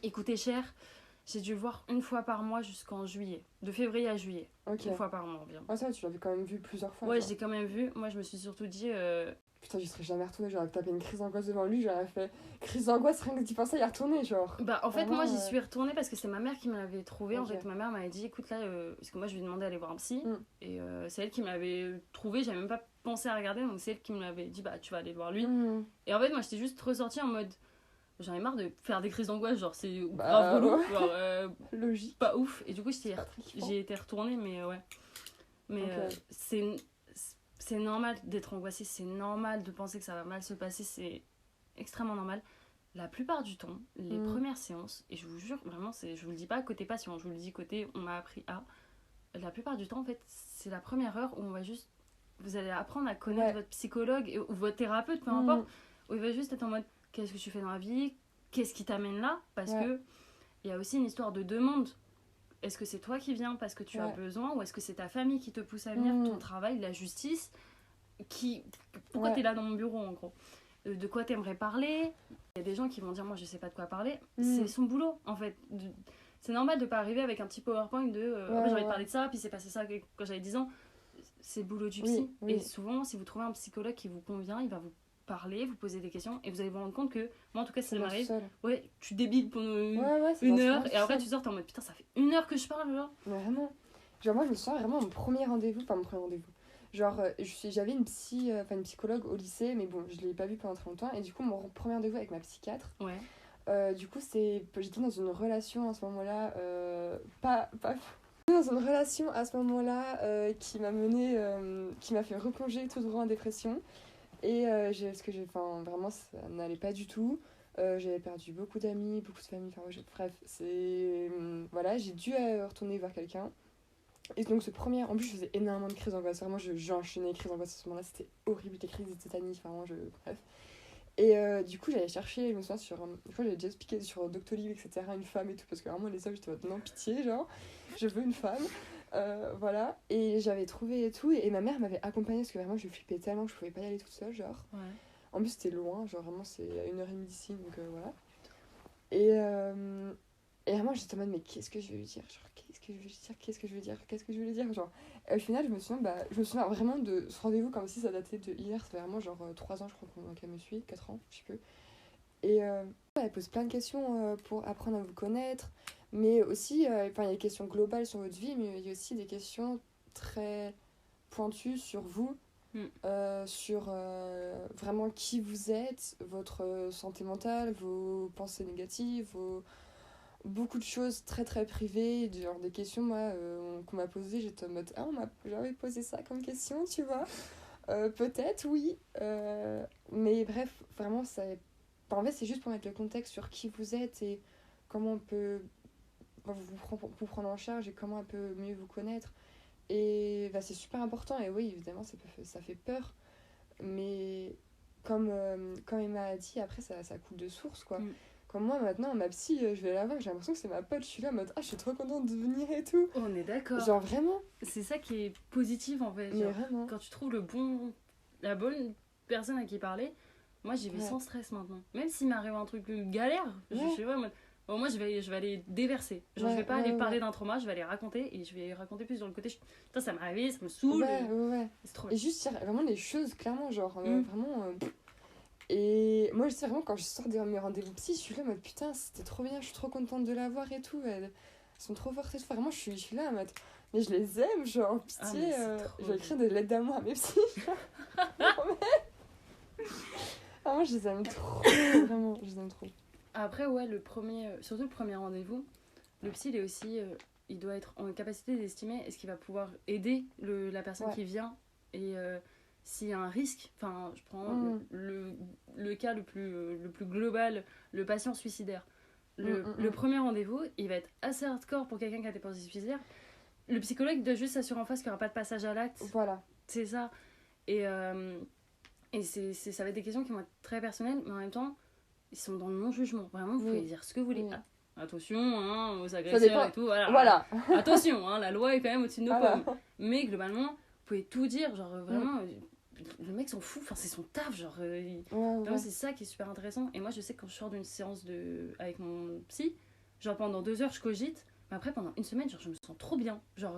Il coûtait cher. J'ai dû le voir une fois par mois jusqu'en juillet. De février à juillet. Une fois par mois environ. Ah ça, tu l'avais quand même vu plusieurs fois. Ouais, je l'ai quand même vu. Moi, je me suis surtout dit... Putain, j'y serais jamais retournée. J'aurais tapé une crise d'angoisse devant lui. J'aurais fait crise d'angoisse, rien que d'y penser, y retourner, genre. Bah, en fait, moi, j'y suis retournée parce que c'est ma mère qui me l'avait trouvé. En fait, ma mère m'avait dit, écoute, là... Parce que moi, je lui ai demandé d'aller voir un psy. Et c'est elle qui me l'avait trouvé. J'avais même pas pensé à regarder. Donc, c'est elle qui me l'avait dit, bah, tu vas aller voir lui. Et en fait, moi, j'étais juste ressortie en mode... J'en ai marre de faire des crises d'angoisse, genre c'est grave relou, genre logique. Pas ouf. Et du coup, j'ai été retournée, mais ouais. Mais c'est normal d'être angoissée, c'est normal de penser que ça va mal se passer, c'est extrêmement normal. La plupart du temps, les premières séances, et je vous jure, vraiment, je vous le dis pas côté patient, je vous le dis côté on m'a appris à. La plupart du temps, en fait, c'est la première heure où on va juste. Vous allez apprendre à connaître votre psychologue ou votre thérapeute, peu importe, où il va juste être en mode. Qu'est-ce que tu fais dans la vie? Qu'est-ce qui t'amène là? Parce que il y a aussi une histoire de demande. Est-ce que c'est toi qui viens parce que tu as besoin ou est-ce que c'est ta famille qui te pousse à venir, ton travail, la justice pourquoi t'es là dans mon bureau en gros? De quoi t'aimerais parler? Il y a des gens qui vont dire moi je sais pas de quoi parler. C'est son boulot en fait. C'est normal de pas arriver avec un petit PowerPoint de j'ai envie de parler de ça, puis c'est passé ça quand j'avais 10 ans. C'est le boulot du psy. Et souvent, si vous trouvez un psychologue qui vous convient, il va vous parler, vous poser des questions et vous allez vous rendre compte que moi en tout cas si ça m'arrive tu débiles pendant une heure et après tu sors t'es en mode putain ça fait 1 heure que je parle genre. Vraiment genre moi je me souviens vraiment mon premier rendez-vous genre j'avais une psychologue au lycée mais bon je l'ai pas vue pendant très longtemps et du coup mon premier rendez-vous avec ma psychiatre du coup j'étais dans une relation à ce moment-là pas dans une relation à ce moment-là qui m'a fait replonger tout droit en dépression. Et vraiment ça n'allait pas du tout, j'avais perdu beaucoup d'amis, beaucoup de familles, bref voilà, j'ai dû retourner voir quelqu'un. Et donc en plus je faisais énormément de crises d'angoisse, vraiment j'enchaînais les crises d'angoisse à ce moment là, c'était horrible, des crises de tétanie, bref. Et du coup j'allais chercher, je me souviens je crois que j'avais déjà expliqué sur Doctolib etc, une femme et tout, parce que vraiment les hommes j'étais en mode non pitié, genre je veux une femme. Voilà, et j'avais trouvé et tout, et ma mère m'avait accompagnée parce que vraiment je flippais tellement que je pouvais pas y aller toute seule, genre. En plus c'était loin, genre vraiment c'est à 1h30 d'ici, donc voilà. Et vraiment j'étais en mode mais qu'est-ce que je vais lui dire, genre qu'est-ce que je vais lui dire, genre. Et au final je me souviens vraiment de ce rendez-vous comme si ça datait de hier, c'était vraiment genre 3 ans je crois qu'elle me suit, 4 ans, je sais plus. Et elle pose plein de questions pour apprendre à vous connaître. Mais aussi, il y a des questions globales sur votre vie, mais il y a aussi des questions très pointues sur vous, sur vraiment qui vous êtes, votre santé mentale, vos pensées négatives, beaucoup de choses très très privées, genre des questions moi, qu'on m'a posées, j'étais en mode ah, on m'a jamais posé ça comme question, tu vois. Peut-être, oui. Mais bref, vraiment, en fait, c'est juste pour mettre le contexte sur qui vous êtes et comment on peut vous prendre en charge et comment on peut mieux vous connaître. Et c'est super important. Et oui, évidemment, ça fait peur. Mais comme Emma a dit, après, ça coule de source, quoi. Comme moi, maintenant, ma psy, je vais la voir, j'ai l'impression que c'est ma pote. Je suis là en mode, je suis trop contente de venir et tout. On est d'accord. Genre, vraiment. C'est ça qui est positif, en fait. Mais vraiment. Quand tu trouves la bonne personne à qui parler, moi, j'y vais sans stress maintenant. Même s'il m'arrive un truc galère, je suis vraiment... Bon, moi, je vais aller déverser. Genre, je vais pas aller parler d'un trauma, je vais aller raconter. Et je vais raconter plus dans le côté... Putain, ça m'est arrivé, ça me saoule. C'est trop bien. Et juste dire vraiment les choses, clairement, genre, vraiment... Et moi, je sais vraiment, quand je sors de mes rendez-vous psy, je suis là en mode, putain, c'était trop bien, je suis trop contente de la voir et tout. Elles sont trop fortes et tout. Vraiment, je suis là en mode... Mais je les aime, genre, pitié. Je vais écrire des lettres d'amour à mes psys. Vraiment, je les aime trop. Vraiment, je les aime trop. Après, surtout le premier rendez-vous, le psy, il est aussi, il doit être en capacité d'estimer est-ce qu'il va pouvoir aider la personne qui vient et s'il y a un risque. Enfin, je prends le cas le plus global, le patient suicidaire. Le premier rendez-vous, il va être assez hardcore pour quelqu'un qui a des pensées suicidaires. Le psychologue doit juste s'assurer en face qu'il n'y aura pas de passage à l'acte. Voilà. C'est ça. Et Et ça va être des questions qui vont être très personnelles, mais en même temps, ils sont dans le non-jugement. Vraiment, vous pouvez dire ce que vous voulez. Oui. Attention hein, aux agresseurs et tout. Voilà. Attention, hein, la loi est quand même au-dessus de nos pommes. Mais globalement, vous pouvez tout dire. Genre, vraiment, le mec s'en fout. Enfin, c'est son taf. Genre, c'est ça qui est super intéressant. Et moi, je sais que quand je sors d'une séance avec mon psy, genre pendant 2 heures, je cogite. Mais après, pendant une semaine, genre, je me sens trop bien. Genre.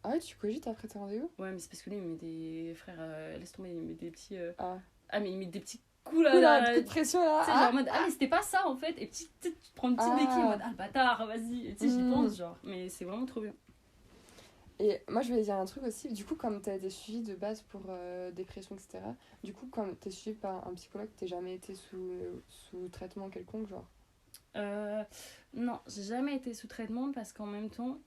Ah ouais, tu cogites après tes rendez-vous? Ouais, mais c'est parce que lui, il met des frères. Laisse tomber, il met des petits. Ah, mais il met des petits coups là. Coup de pression là. Tu sais, genre en mode, mais c'était pas ça en fait. Et tu te prends une petite béquille en mode, le bâtard, vas-y. Tu sais, j'y pense, genre. Mais c'est vraiment trop bien. Et moi, je voulais dire un truc aussi. Du coup, comme t'as été suivie de base pour dépression, etc., du coup, quand t'es suivie par un psychologue, t'as jamais été sous traitement quelconque, genre? Non, j'ai jamais été sous traitement parce qu'en même temps,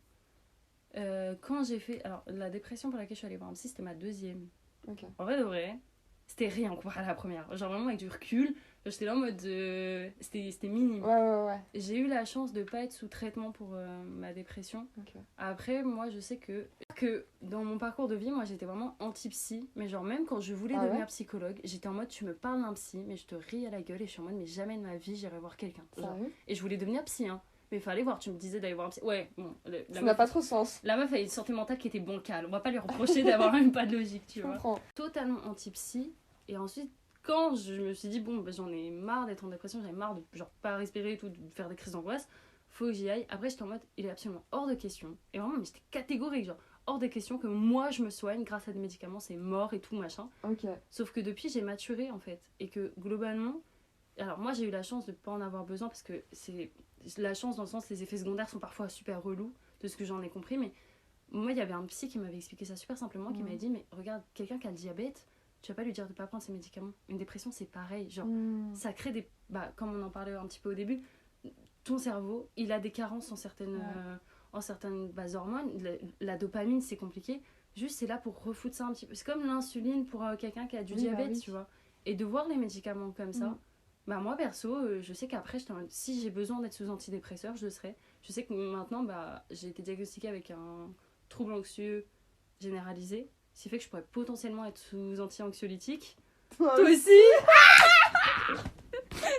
quand j'ai fait. Alors, la dépression pour laquelle je suis allée voir un psy, c'était ma 2e. Ok. En vrai, de vrai, c'était rien comparé à la première. Genre, vraiment, avec du recul, j'étais là en mode. C'était minime. Ouais. J'ai eu la chance de pas être sous traitement pour ma dépression. Okay. Après, moi, je sais que dans mon parcours de vie, moi, j'étais vraiment anti-psy. Mais genre, même quand je voulais devenir psychologue, j'étais en mode, tu me parles d'un psy, mais je te ris à la gueule. Et je suis en mode, mais jamais de ma vie, j'irai voir quelqu'un. Et je voulais devenir psy, hein. Mais il fallait voir, tu me disais d'aller voir un psy. Ouais, bon. Ça n'a pas trop de sens. La meuf a une santé mentale qui était bancale. On va pas lui reprocher d'avoir même pas de logique, tu vois. Totalement anti-psy. Et ensuite, quand je me suis dit, bon, j'en ai marre d'être en dépression, j'en ai marre de genre pas respirer et tout, de faire des crises d'angoisse, faut que j'y aille. Après, j'étais en mode, il est absolument hors de question. Et vraiment, mais j'étais catégorique, genre, hors de question que moi je me soigne grâce à des médicaments, c'est mort et tout, machin. Sauf que depuis, j'ai maturé en fait. Et que globalement, alors moi j'ai eu la chance de pas en avoir besoin parce que c'est la chance dans le sens, les effets secondaires sont parfois super relous, de ce que j'en ai compris. Mais moi, il y avait un psy qui m'avait expliqué ça super simplement, qui m'avait dit, mais regarde, quelqu'un qui a le diabète, tu vas pas lui dire de pas prendre ses médicaments. Une dépression, c'est pareil. Genre, ça crée des. Comme on en parlait un petit peu au début, ton cerveau, il a des carences en certaines hormones. La dopamine, c'est compliqué. Juste, c'est là pour refoutre ça un petit peu. C'est comme l'insuline pour quelqu'un qui a du diabète, tu vois. Et de voir les médicaments comme ça, moi, perso, je sais qu'après, si j'ai besoin d'être sous antidépresseur, je le serai. Je sais que maintenant, j'ai été diagnostiquée avec un trouble anxieux généralisé. Ce qui fait que je pourrais potentiellement être sous anti-anxiolytique. Toi aussi.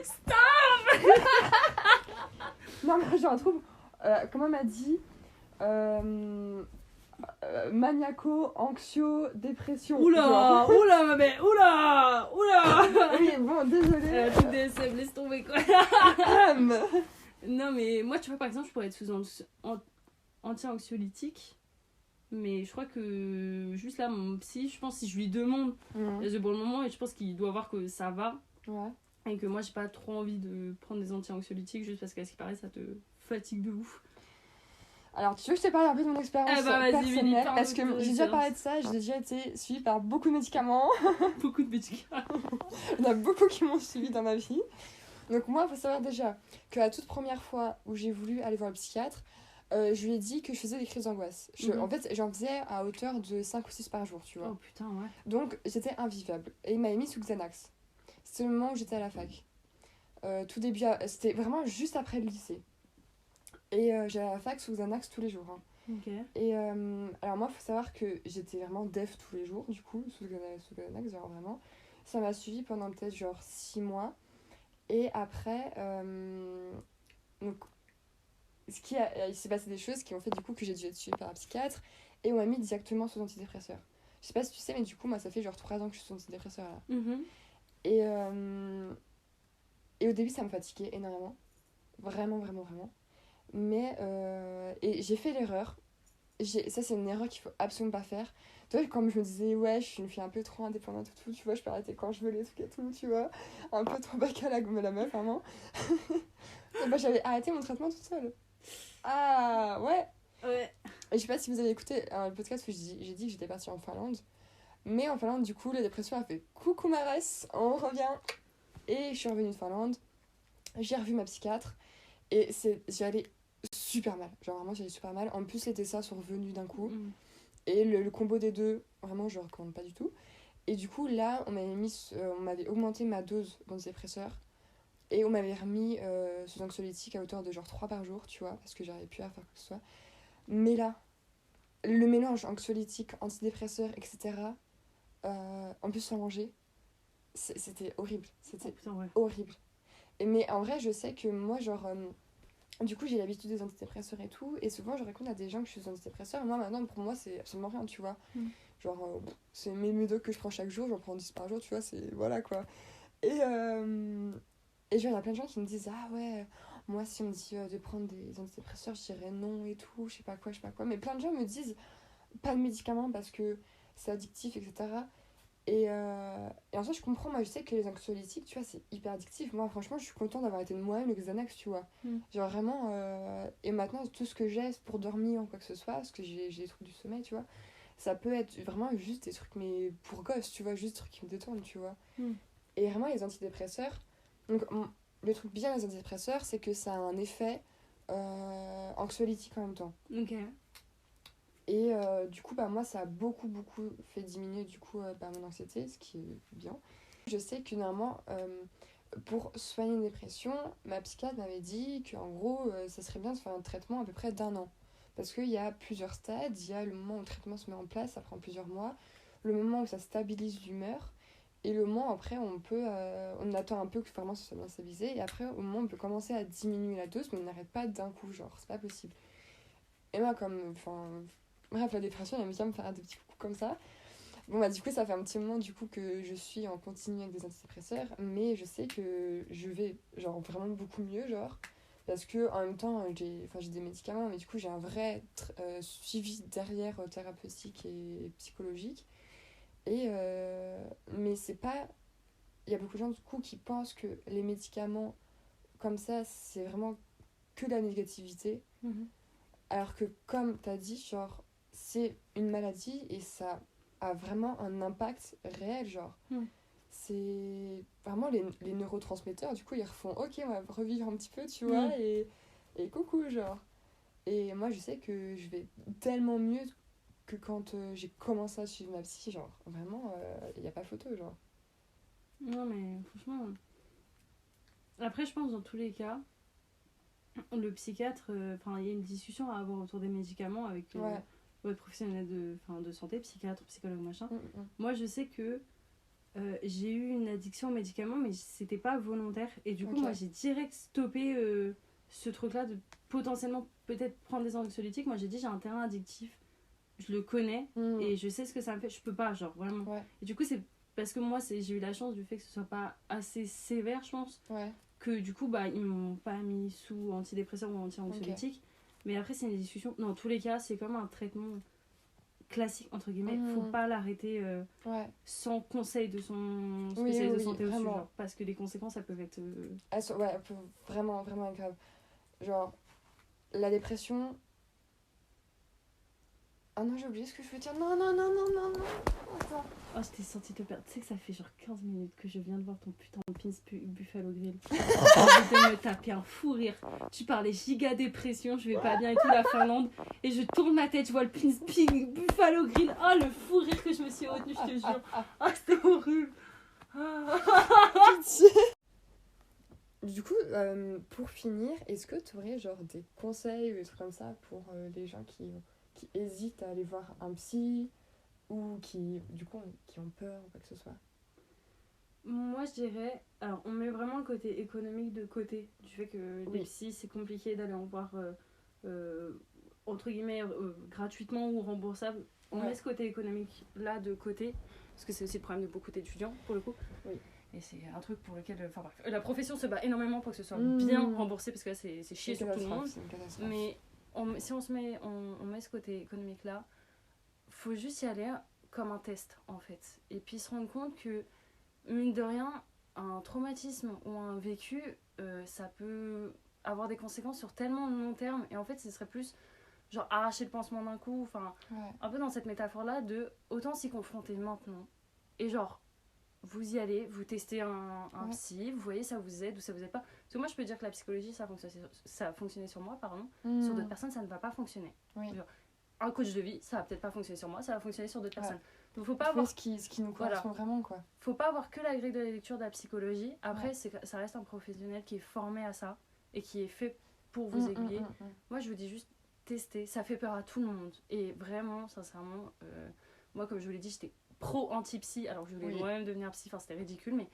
Stop. Non, mais j'ai un trouble. Comment on m'a dit maniaco, anxio, dépression. Oula, mais oula. Oui, bon, désolée. Tout DSM, laisse tomber quoi. Non, mais moi, tu vois, par exemple, je pourrais être sous anti-anxiolytique. Mais je crois que juste là, mon psy, je pense que si je lui demande, c'est pour le moment, et je pense qu'il doit voir que ça va. Ouais. Et que moi, j'ai pas trop envie de prendre des anti-anxiolytiques juste parce qu'à ce qui paraît, ça te fatigue de ouf. Alors, tu veux que je te parle un peu de mon expérience personnelle? Parce que j'ai déjà parlé de ça, j'ai déjà été suivie par beaucoup de médicaments. Beaucoup de médicaments. Il y en a beaucoup qui m'ont suivie dans ma vie. Donc, moi, il faut savoir déjà que la toute première fois où j'ai voulu aller voir le psychiatre, je lui ai dit que je faisais des crises d'angoisse. En fait, j'en faisais à hauteur de 5 ou 6 par jour, tu vois. Oh putain, ouais. Donc, j'étais invivable. Et il m'avait mis sous Xanax. C'était le moment où j'étais à la fac. Tout début, c'était vraiment juste après le lycée. Et j'allais à la fac sous Xanax tous les jours. Hein. Okay. Et alors moi, il faut savoir que j'étais vraiment def tous les jours, du coup, sous Xanax, genre vraiment. Ça m'a suivi pendant peut-être genre 6 mois. Et après, donc, il s'est passé des choses qui ont fait du coup que j'ai dû être suivie par un psychiatre. Et on m'a mis directement sous antidépresseur. Je sais pas si tu sais, mais du coup, moi, ça fait genre 3 ans que je suis sous antidépresseur là. Et au début, ça me fatiguait énormément. Vraiment. Mais et j'ai fait l'erreur. Ça, c'est une erreur qu'il faut absolument pas faire. Tu vois, quand je me disais, ouais, je suis une fille un peu trop indépendante et tout, tu vois, je peux arrêter quand je veux les trucs et tout, tu vois. Un peu trop bac à la meuf, vraiment. J'avais arrêté mon traitement toute seule. Ah, ouais. Et je sais pas si vous avez écouté un podcast où j'ai dit que j'étais partie en Finlande. Mais en Finlande, du coup, la dépression a fait coucou Marès, on revient. Et je suis revenue de Finlande. J'ai revu ma psychiatre. Et j'y allais super mal. Genre vraiment, j'allais super mal. En plus, les TSA sont revenus d'un coup. Et le combo des deux, vraiment, je le recommande pas du tout. Et du coup, là, on m'avait augmenté ma dose d'antidépresseur. Et on m'avait remis sous anxiolytique à hauteur de genre 3 par jour, tu vois, parce que j'arrivais plus à faire quoi que ce soit. Mais là, le mélange anxiolytique, antidépresseur, etc., en plus sans manger, c'était horrible. C'était putain, ouais. horrible. Mais en vrai, je sais que moi, genre... du coup, j'ai l'habitude des antidépresseurs et tout. Et souvent, je raconte à des gens que je suis sous antidépresseurs. Et moi, maintenant, pour moi, c'est absolument rien, tu vois. Genre, c'est mes médocs que je prends chaque jour. J'en prends 10 par jour, tu vois. C'est... Voilà, quoi. Et genre, il y a plein de gens qui me disent, ah ouais, moi, si on me dit de prendre des antidépresseurs, je dirais non et tout. Je sais pas quoi. Mais plein de gens me disent, pas de médicaments parce que c'est addictif, etc. Et en soi, je comprends. Moi, je sais que les anxiolytiques, tu vois, c'est hyper addictif. Moi, franchement, je suis contente d'avoir été de moi-même le Xanax, tu vois. Genre, vraiment. Et maintenant, tout ce que j'ai pour dormir ou quoi que ce soit, parce que j'ai des trucs du sommeil, tu vois, ça peut être vraiment juste des trucs, mais pour gosse, tu vois, juste des trucs qui me détendent, tu vois. Et vraiment, les antidépresseurs. Donc, le truc bien des antidépresseurs, c'est que ça a un effet anxiolytique en même temps. Ok. Et du coup, bah, moi, ça a beaucoup fait diminuer du coup, mon anxiété, ce qui est bien. Je sais que normalement, pour soigner une dépression, ma psychiatre m'avait dit qu'en gros, ça serait bien de faire un traitement à peu près d'1 an. Parce qu'il y a plusieurs stades. Il y a le moment où le traitement se met en place, ça prend plusieurs mois. Le moment où ça stabilise l'humeur. Et le moment après, on attend un peu que vraiment ça soit bien stabilisé. Et après, au moment où on peut commencer à diminuer la dose, mais on n'arrête pas d'un coup, genre, c'est pas possible. Et moi, bref, la dépression, elle aime bien me faire des petits coups comme ça. Bon, bah, du coup, ça fait un petit moment, du coup, que je suis en continu avec des antidépresseurs. Mais je sais que je vais, genre, vraiment beaucoup mieux, genre. Parce que, en même temps, j'ai des médicaments, mais du coup, j'ai un vrai suivi derrière thérapeutique et psychologique. Mais c'est pas... Il y a beaucoup de gens, du coup, qui pensent que les médicaments, comme ça, c'est vraiment que de la négativité. Alors que, comme tu as dit, genre, c'est une maladie et ça a vraiment un impact réel, genre. C'est vraiment les neurotransmetteurs, du coup, ils refont, ok, on va revivre un petit peu, tu vois, et coucou, genre. Et moi, je sais que je vais tellement mieux que quand j'ai commencé à suivre ma psy, genre, vraiment, il n'y a pas photo, genre. Non, mais franchement... Après, je pense dans tous les cas, le psychiatre, il y a une discussion à avoir autour des médicaments avec votre professionnel de santé, psychiatre, psychologue, machin. Moi, je sais que j'ai eu une addiction aux médicaments, mais c'était pas volontaire. Et du coup, moi, j'ai direct stoppé ce truc-là de potentiellement peut-être prendre des anxiolytiques. Moi, j'ai dit, j'ai un terrain addictif, je le connais et je sais ce que ça me fait. Je peux pas, genre, vraiment. Et du coup, c'est parce que moi, j'ai eu la chance du fait que ce soit pas assez sévère, je pense. Que du coup, bah, ils m'ont pas mis sous antidépresseur ou anti-anxiolytique. Mais après, c'est une discussion. Dans tous les cas, c'est comme un traitement classique, entre guillemets. Faut pas l'arrêter sans conseil de son spécialiste de santé au-dessus. Genre, parce que les conséquences, elles peuvent être... vraiment grave. Genre, la dépression... Ah non, j'ai oublié ce que je veux dire. Non. Attends. Oh, je t'ai senti te perdre. Tu sais que ça fait genre 15 minutes que je viens de voir ton putain de pins Buffalo Grill. J'ai envie de me taper un fou rire. Tu parlais giga dépression, je vais pas bien et tout, la Finlande. Et je tourne ma tête, je vois le pins Buffalo Grill. Oh, le fou rire que je me suis retenue, je te jure. Ah, c'était horrible. Du coup, pour finir, est-ce que tu aurais genre des conseils ou des trucs comme ça pour les gens qui hésitent à aller voir un psy ou qui, du coup, qui ont peur ou quoi que ce soit? Moi, je dirais... Alors, on met vraiment le côté économique de côté. Du fait que les psys, c'est compliqué d'aller en voir, entre guillemets, gratuitement ou remboursable. On met ce côté économique là de côté. Parce que c'est aussi le problème de beaucoup d'étudiants, pour le coup. Et c'est un truc pour lequel... Enfin bref, la profession se bat énormément pour que ce soit bien remboursé. Parce que là, c'est chier sur tout le monde. Mais si on met ce côté économique là, faut juste y aller comme un test, en fait. Et puis se rendre compte que, mine de rien, un traumatisme ou un vécu, ça peut avoir des conséquences sur tellement de long terme. Et en fait, ce serait plus genre arracher le pansement d'un coup. Enfin, un peu dans cette métaphore-là de autant s'y confronter maintenant. Et genre, vous y allez, vous testez un psy, vous voyez ça vous aide ou ça vous aide pas. Parce que moi, je peux dire que la psychologie, ça a fonctionné sur moi, pardon. Sur d'autres personnes, ça ne va pas fonctionner. Genre, un coach de vie, ça va peut-être pas fonctionner sur moi, ça va fonctionner sur d'autres personnes. Donc faut pas avoir ce qui nous correspond vraiment, quoi. Faut pas avoir que la grille de la lecture de la psychologie. Après, ça reste un professionnel qui est formé à ça et qui est fait pour vous aiguiller. Moi, je vous dis juste tester, ça fait peur à tout le monde. Et vraiment, sincèrement, moi, comme je vous l'ai dit, j'étais pro-anti-psy, alors que je voulais moi-même devenir psy, enfin c'était ridicule, mais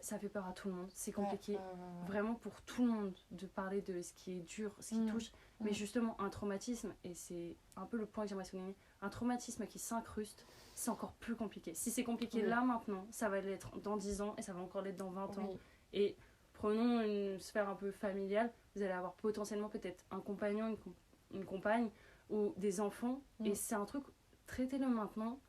ça fait peur à tout le monde. C'est compliqué, vraiment pour tout le monde, de parler de ce qui est dur, ce qui touche. Mais justement, un traumatisme, et c'est un peu le point que j'aimerais souligner, un traumatisme qui s'incruste, c'est encore plus compliqué. Si c'est compliqué là, maintenant, ça va l'être dans 10 ans, et ça va encore l'être dans 20 ans. Et prenons une sphère un peu familiale, vous allez avoir potentiellement peut-être un compagnon, une compagne, ou des enfants, et c'est un truc, traitez-le maintenant.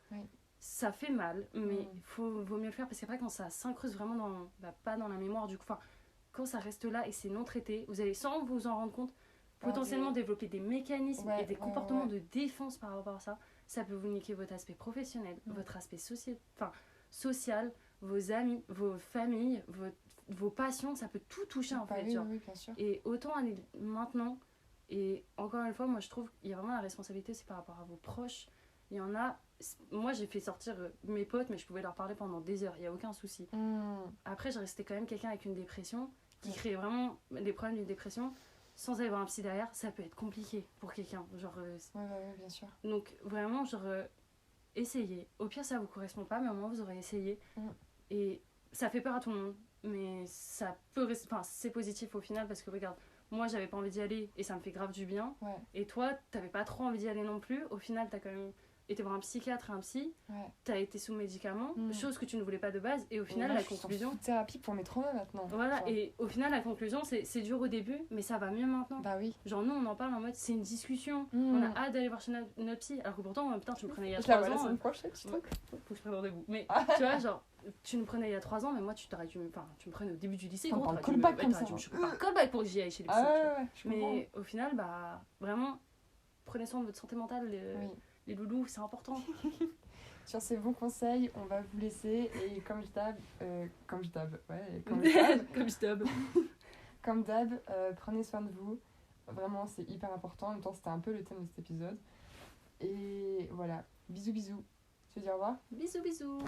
Ça fait mal, mais vaut mieux le faire, parce qu'après quand ça s'incruste vraiment dans, pas dans la mémoire du coup, enfin, quand ça reste là et c'est non traité, vous allez sans vous en rendre compte potentiellement développer des mécanismes et des comportements de défense par rapport à ça. Ça peut vous niquer votre aspect professionnel, votre aspect social, vos amis, vos familles, vos passions, ça peut tout toucher en fait. Bien sûr. Et autant aller maintenant, et encore une fois, moi je trouve qu'il y a vraiment la responsabilité aussi par rapport à vos proches. Il y en a, moi j'ai fait sortir mes potes, mais je pouvais leur parler pendant des heures, il n'y a aucun souci. Après, je restais quand même quelqu'un avec une dépression qui crée vraiment des problèmes d'une dépression. Sans avoir un psy derrière, ça peut être compliqué pour quelqu'un. Genre, bien sûr. Donc vraiment, genre, essayez. Au pire, ça vous correspond pas, mais au moins vous aurez essayé. Et ça fait peur à tout le monde, mais ça peut rester. Enfin, c'est positif au final, parce que regarde, moi j'avais pas envie d'y aller et ça me fait grave du bien. Et toi, t'avais pas trop envie d'y aller non plus. Au final, t'as quand même été voir un psychiatre et un psy, t'as été sous médicaments, chose que tu ne voulais pas de base, et au final, la conclusion. Je suis en thérapie pour mes traumas maintenant. Voilà, et au final, la conclusion, c'est dur au début, mais ça va mieux maintenant. Bah oui. Genre, nous, on en parle en mode, c'est une discussion, on a hâte d'aller voir chez notre psy, alors que pourtant, putain, tu me prenais il y a 3 ans. La semaine prochaine, tu truc. Faut que je prenne rendez-vous. Mais tu vois, genre, tu me prenais il y a 3 ans, mais moi, tu me prenais au début du lycée. On parle callback comme ça. Je parle callback pour que j'y aille chez les psy. Mais au final, bah, vraiment, prenez soin de votre santé mentale. Les loulous, c'est important. Sur ces bons conseils, on va vous laisser. Et comme d'hab, prenez soin de vous. Vraiment, c'est hyper important. En même temps, c'était un peu le thème de cet épisode. Et voilà, bisous. Tu veux dire au revoir ? Bisous.